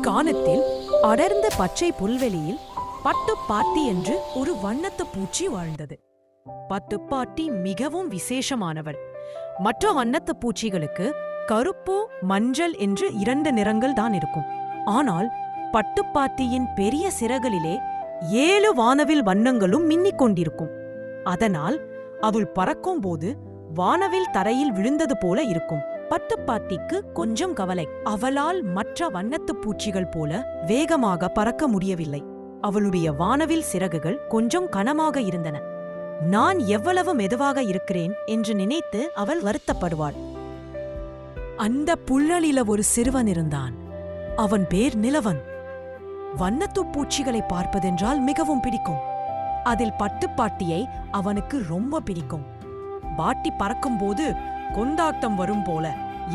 கானத்தில் அடர்ந்த பச்சை புல்வெளியில் பட்டுப்பாட்டி என்று ஒரு வண்ணத்து பூச்சி வாழ்ந்தது. பட்டுப்பாட்டி மிகவும் விசேஷமானவர். மற்ற வண்ணத்து பூச்சிகளுக்கு கருப்பு, மஞ்சள் என்று 2 நிறங்கள் தான் இருக்கும். ஆனால் பட்டுப்பாட்டியின் பெரிய சிறகுகளிலே 7 வானவில் வண்ணங்களும் மின்னிக் கொண்டிருக்கும். அதனால் அவள் பறக்கும்போது வானவில் தரையில் விழுந்தது போல இருக்கும். பட்டுப்பாட்டிக்கு கொஞ்சம் கவலை. அவளால் மற்ற வண்ணத்து பூச்சிகள் போல வேகமாக பறக்க முடியவில்லை. அவளுடைய வானவில் சிறகுகள் கொஞ்சம் கனமாக இருந்தன. நான் எவ்வளவு மெதுவாக இருக்கிறேன் என்று நினைத்து அவள் வருத்தப்படுவாள். அந்த புல்லலில ஒரு சிறுவன் இருந்தான். அவன் பேர் நிலவன். வண்ணத்து பூச்சிகளை பார்ப்பதென்றால் மிகவும் பிடிக்கும். அதில் பட்டுப்பாட்டியை அவனுக்கு ரொம்ப பிடிக்கும். பாட்டி பறக்கும்போது கொண்டாட்டம் வரும் போல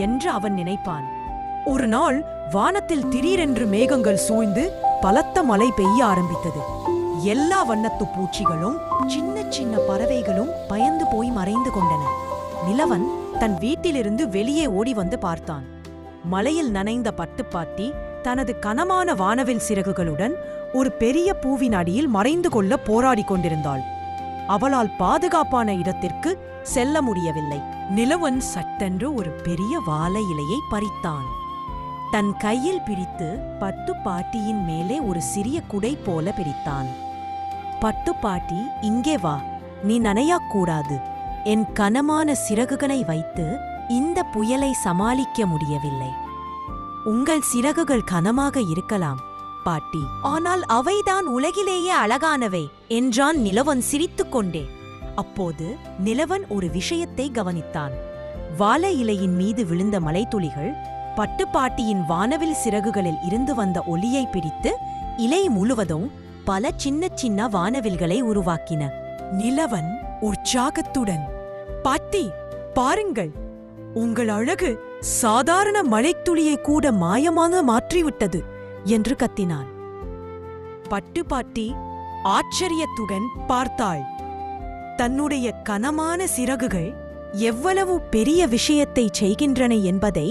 என்று அவன் நினைப்பான். ஒரு நாள் வானத்தில் திடீரென்று மேகங்கள் சூழ்ந்து பலத்த மழை பெய்ய ஆரம்பித்தது. எல்லா வண்ணத்து பூச்சிகளும் சின்ன சின்ன பறவைகளும் பயந்து போய் மறைந்து கொண்டன. நிலவன் தன் வீட்டிலிருந்து வெளியே ஓடி வந்து பார்த்தான். மழையில் நனைந்த பட்டுப்பாட்டி தனது கனமான வானவில் சிறகுகளுடன் ஒரு பெரிய பூவின் அடியில் மறைந்து கொள்ள போராடி கொண்டிருந்தாள். அவளால் பாதுகாப்பான இடத்திற்கு செல்ல முடியவில்லை. நிலவன் சட்டென்று ஒரு பெரிய வாழை இலையை பறித்தான். தன் கையில் பிடித்து பட்டுப்பாட்டியின் மேலே ஒரு சிறிய குடை போல பிடித்தான். பட்டுப்பாட்டி, இங்கே வா, நீ நனையக்கூடாது. என் கனமான சிறகுகளை வைத்து இந்த புயலை சமாளிக்க முடியவில்லை. உங்கள் சிறகுகள் கனமாக இருக்கலாம் பாட்டி, ஆனால் அவைதான் உலகிலேயே அழகானவை என்றான் நிலவன் சிரித்துக்கொண்டே. அப்போது நிலவன் ஒரு விஷயத்தை கவனித்தான். வாழை இலையின் மீது விழுந்த மலைத்துளிகள் பட்டுப்பாட்டியின் வானவில் சிறகுகளில் இருந்து வந்த ஒளியை பிடித்து இலை முழுவதும் பல சின்ன சின்ன வானவில்களை உருவாக்கின. நிலவன் உற்சாகத்துடன், பாட்டி பாருங்கள், உங்கள் அழகு சாதாரண மழைத்துளியை கூட மாயமாக மாற்றிவிட்டது என்று கத்தினான். பட்டுப்பாட்டி ஆச்சரியத்துடன் பார்த்தாள். தன்னுடைய கனமான சிறகுகள் எவ்வளவு பெரிய விஷயத்தை செய்கின்றன என்பதை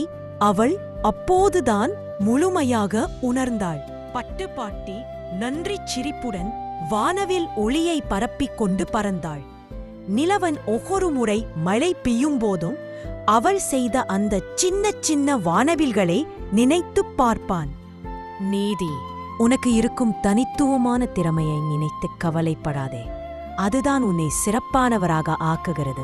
அவள் அப்போதுதான் முழுமையாக உணர்ந்தாள். பட்டுப்பாட்டி நன்றி சிரிப்புடன் வானவில் ஒளியை பரப்பிக் கொண்டு பறந்தாள். நிலவன் ஒவ்வொரு முறை மழை பெய்யும்போதும் அவள் செய்த அந்த சின்ன சின்ன வானவில்களை நினைத்துப் பார்ப்பான். நீதி, உனக்கு இருக்கும் தனித்துவமான திறமையை நினைத்து கவலைப்படாதே. அதுதான் உன்னை சிறப்பானவராக ஆக்குகிறது.